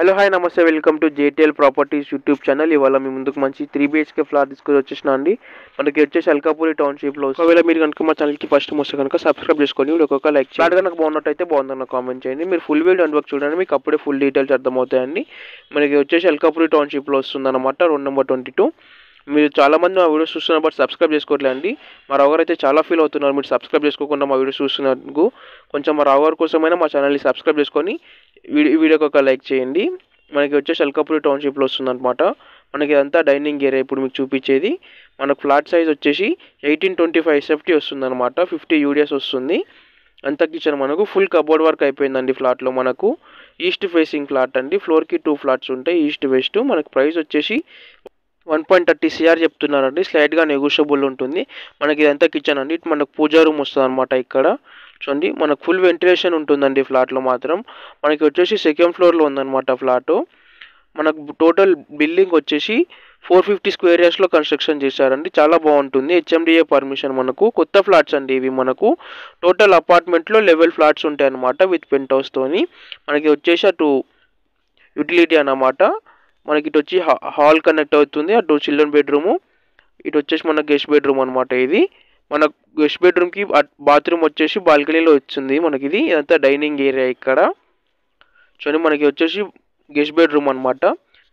Hello hi నమస్తే welcome to JTL properties YouTube channel. ఇవాళ మీ ముందుకు మంచి 3 BHK ఫ్లాట్ తీసుకొని వచ్చేసిన అండి. మనకి వచ్చేసి అల్కాపూరి టౌన్షిప్లో. ఒకవేళ మీరు కనుక మా ఛానల్కి ఫస్ట్ వస్తే కనుక సబ్స్క్రైబ్ చేసుకొని ఒక్కొక్క లైక్ చేయండి. ఫ్లాట్ కనుక బాగున్నట్టయితే బాగుందన్న కామెంట్ చేయండి. మీరు ఫుల్ వీడియో అండ్ వర్క్ చూడండి, మీకు అప్పుడే ఫుల్ డీటెయిల్స్ అర్థమవుతాయండి. మనకి వచ్చేసి అల్కాపూరి టౌన్షిప్లో వస్తుందన్నమాట, రోడ్ నెంబర్ 22. మీరు చాలామంది మా వీడియోస్ చూస్తున్నారు బట్ సబ్స్క్రైబ్ చేసుకోవట్లేదు అండి. మా రావు గారు అయితే చాలా ఫీల్ అవుతున్నారు మీరు సబ్స్క్రైబ్ చేసుకోకుండా మా వీడియోస్ చూస్తున్నందుకు. కొంచెం మా రావు గారి కోసమైనా మా ఛానల్ని సబ్స్క్రైబ్ చేసుకొని వీడియోకి ఒక లైక్ చేయండి. మనకి వచ్చేసి అల్కాపూరి టౌన్షిప్లో వస్తుందన్నమాట. మనకి ఇదంతా డైనింగ్ ఏరియా ఇప్పుడు మీకు చూపించేది. మనకు ఫ్లాట్ సైజ్ వచ్చేసి 1825 SFT వస్తుందన్నమాట. 50 UDS వస్తుంది. అంత కిచెన్ మనకు ఫుల్ కబోర్డ్ వర్క్ అయిపోయిందండి. ఫ్లాట్లో మనకు ఈస్ట్ ఫేసింగ్ ఫ్లాట్ అండి. ఫ్లోర్కి 2 ఫ్లాట్స్ ఉంటాయి, ఈస్ట్ వెస్ట్. మనకు ప్రైస్ వచ్చేసి 1.30 CR చెప్తున్నారండి. స్లైడ్గా నెగోషియబుల్ ఉంటుంది. మనకి ఇదంతా కిచెన్ అండి. మనకు పూజా రూమ్ వస్తుంది అనమాట. ఇక్కడ చూడండి మనకు ఫుల్ వెంటిలేషన్ ఉంటుందండి ఫ్లాట్లో మాత్రం. మనకి వచ్చేసి సెకండ్ ఫ్లోర్లో ఉందన్నమాట ఫ్లాటు. మనకు టోటల్ బిల్డింగ్ వచ్చేసి 450 స్క్వేర్ యార్డ్స్లో కన్స్ట్రక్షన్ చేశారండి. చాలా బాగుంటుంది. HMDA permission. మనకు కొత్త ఫ్లాట్స్ అండి ఇవి. మనకు టోటల్ అపార్ట్మెంట్లో లెవెల్ ఫ్లాట్స్ ఉంటాయి అన్నమాట విత్ పెంట్ హౌస్తోని. మనకి వచ్చేసి అటు యూటిలిటీ అన్నమాట. మనకి ఇటు వచ్చి హాల్ కనెక్ట్ అవుతుంది, అటు చిల్డ్రన్ బెడ్రూము, ఇటు వచ్చేసి మన గెస్ట్ బెడ్రూమ్ అనమాట. ఇది మన గెస్ట్ బెడ్రూమ్కి బాత్రూమ్ వచ్చేసి బాల్కనీలో వచ్చింది మనకి. ఇది ఇదంతా డైనింగ్ ఏరియా ఇక్కడ చూడండి. మనకి వచ్చేసి గెస్ట్ బెడ్రూమ్ అనమాట.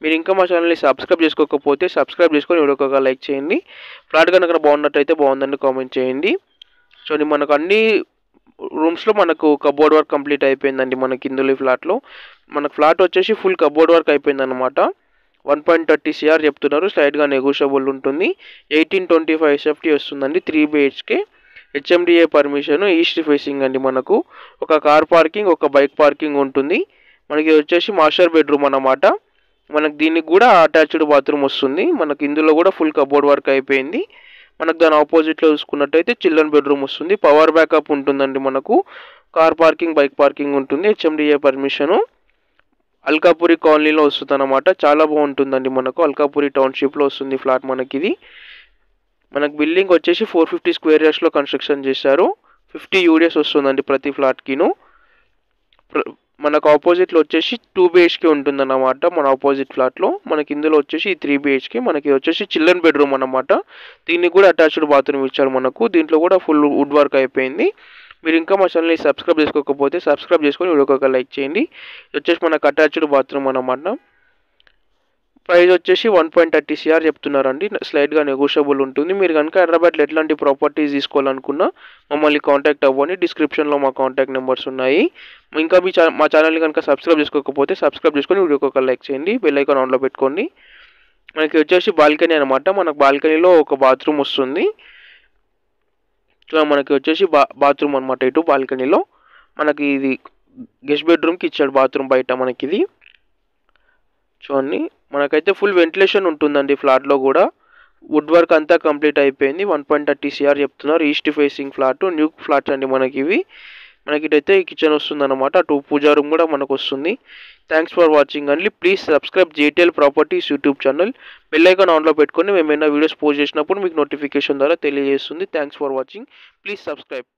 మీరు ఇంకా మా ఛానల్ని సబ్స్క్రైబ్ చేసుకోకపోతే సబ్స్క్రైబ్ చేసుకొని వీడియోకి లైక్ చేయండి. ఫ్లాట్ కనుక బాగున్నట్టయితే బాగుందని కామెంట్ చేయండి. చూడండి మనకు అన్ని రూమ్స్లో మనకు కబోర్డ్ వర్క్ కంప్లీట్ అయిపోయిందండి. మనకి ఇందులో ఫ్లాట్లో మనకు ఫ్లాట్ వచ్చేసి ఫుల్ కబోర్డ్ వర్క్ అయిపోయిందన్నమాట. 1.30 CR చెప్తున్నారు. స్లైడ్గా నెగోషియబుల్ ఉంటుంది. 1825 SFT వస్తుందండి. 3 BHK, HMDA permission, east facing అండి. మనకు ఒక కార్ పార్కింగ్, ఒక బైక్ పార్కింగ్ ఉంటుంది. మనకి వచ్చేసి మాస్టర్ బెడ్రూమ్ అన్నమాట. మనకు దీనికి కూడా అటాచ్డ్ బాత్రూమ్ వస్తుంది. మనకి ఇందులో కూడా ఫుల్ కబోర్డ్ వర్క్ అయిపోయింది. మనకు దాని ఆపోజిట్లో చూసుకున్నట్టయితే చిల్డ్రన్ బెడ్రూమ్ వస్తుంది. పవర్ బ్యాకప్ ఉంటుందండి. మనకు కార్ పార్కింగ్, బైక్ పార్కింగ్ ఉంటుంది. HMDA permission. అల్కాపూరి కాలనీలో వస్తుంది అన్నమాట. చాలా బాగుంటుందండి. మనకు అల్కాపూరి టౌన్షిప్లో వస్తుంది ఫ్లాట్. మనకి ఇది మనకు బిల్డింగ్ వచ్చేసి 450 స్క్వేర్ యార్డ్స్లో కన్స్ట్రక్షన్ చేశారు. 50 UDS వస్తుందండి ప్రతి ఫ్లాట్కిను. మనకు ఆపోజిట్లో వచ్చేసి 2 BHK ఉంటుందన్నమాట మన ఆపోజిట్ ఫ్లాట్లో. మనకి ఇందులో వచ్చేసి 3 BHK. మనకి వచ్చేసి చిల్డ్రన్ బెడ్రూమ్ అన్నమాట. దీనికి కూడా అటాచ్డ్ బాత్రూమ్ ఇచ్చారు మనకు. దీంట్లో కూడా ఫుల్ వుడ్ వర్క్ అయిపోయింది. మీరు ఇంకా మా ఛానల్ని సబ్స్క్రైబ్ చేసుకోకపోతే సబ్స్క్రైబ్ చేసుకొని వీడియోకి ఒక లైక్ చేయండి. ఇది వచ్చేసి మనకు అటాచ్డ్ బాత్రూమ్ అన్నమాట. ప్రైస్ వచ్చేసి 1.30 CR చెప్తున్నారండి. స్లైడ్గా నెగోషియబుల్ ఉంటుంది. మీరు కనుక హైదరాబాద్లో ఎట్లాంటి ప్రాపర్టీస్ తీసుకోవాలనుకున్నా మమ్మల్ని కాంటాక్ట్ అవ్వండి. డిస్క్రిప్షన్లో మా కాంటాక్ట్ నెంబర్స్ ఉన్నాయి. ఇంకా మా ఛానల్ని కనుక సబ్స్క్రైబ్ చేసుకోకపోతే సబ్స్క్రైబ్ చేసుకొని వీడియోకి ఒక లైక్ చేయండి. బెల్ ఐకాన్ ఆన్లో పెట్టుకోండి. మనకి వచ్చేసి బాల్కనీ అనమాట. మనకు బాల్కనీలో ఒక బాత్రూమ్ వస్తుంది. మనకి వచ్చేసి బాత్రూమ్ అనమాట. ఇటు బాల్కనీలో మనకి ఇది గెస్ట్ బెడ్రూమ్కి ఇచ్చాడు బాత్రూమ్ బయట మనకి. ఇది చూడండి మనకైతే ఫుల్ వెంటిలేషన్ ఉంటుందండి ఫ్లాట్లో కూడా. వుడ్ వర్క్ అంతా కంప్లీట్ అయిపోయింది. 1.30 CR చెప్తున్నారు. East facing flat, new flats అండి మనకి ఇవి. మనకి ఇటైతే కిచెన్ వస్తుంది అనమాట. అటు పూజా రూమ్ కూడా మనకు వస్తుంది. థ్యాంక్స్ ఫర్ వాచింగ్ అండి. Please subscribe JTL properties YouTube channel. Bell icon ఆన్లో పెట్టుకొని మేమైనా వీడియోస్ పోస్ట్ చేసినప్పుడు మీకు నోటిఫికేషన్ ద్వారా తెలియజేస్తుంది. Thanks for watching. Please subscribe.